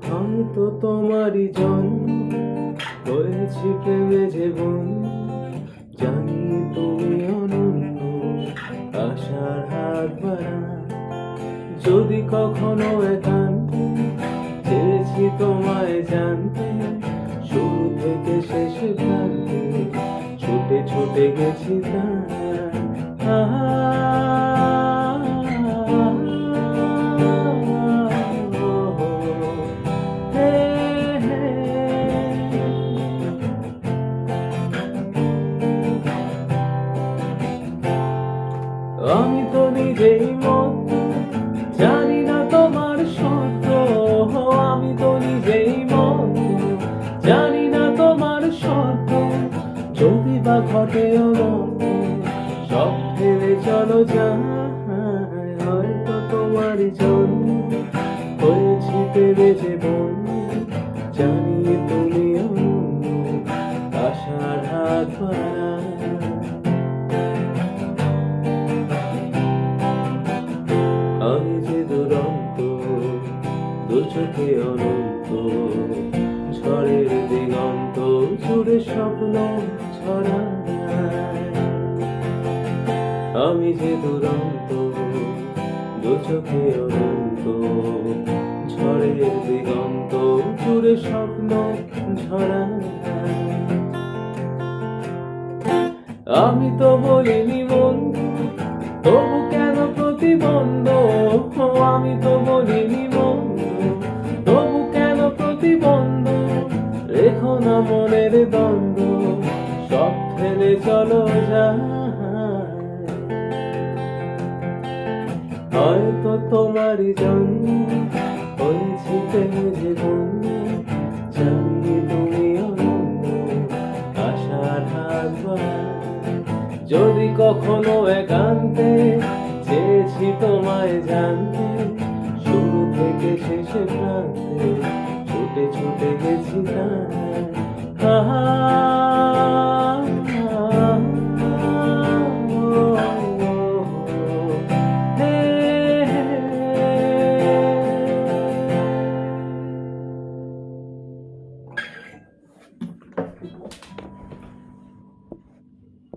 হয়তো তোমারই জন্য হয়েছি প্রেমে জীবন, জানি তুমি অনন্য আশার হাত বাড়া। যদি কখনো একান্তে চেয়েছি তোমায় জানতে, শুরু থেকে শেষে প্রান্তে ছুটে ছুটে গেছি আমি তো নিজেই মত জানি না তোমার সত্য, আমি তো নিজেই মত জানি না তোমার সত্য। যদি বা ঘটে অনর্থ সব ফেলে চলো যাই, হয়তো তোমার জন্য হয়েছি পেরে জীবন, জানি তুমি অনন্য আশার হাত বাড়া। আমি যে দুরন্ত দু চোখে অনন্ত, ঝড়ের দিগন্ত জুড়ে স্বপ্ন ছড়ায়। আমি যে দুরন্ত দু চোখে অনন্ত, ঝড়ের দিগন্ত জুড়ে স্বপ্ন ছড়ায়। আমি তো বলিনি বন্ধু, তবু কেন প্রতিবন্ধ? আমি তো বলিনি বন্ধু, তবু কেন প্রতিবন্ধ? রেখো না মনের দ্বন্দ্ব, সব ফেলে চলো যাই। হয়তো তোমারই জন্য হয়েছি প্রেমে জীবন, জানি তুমি অনন্য আশার হাত বাড়া। যদি কখনো একান্তে চেয়েছি তোমায় জানতে, শুরু থেকে শেষে প্রান্তে ছুটে ছুটে গেছি তাই।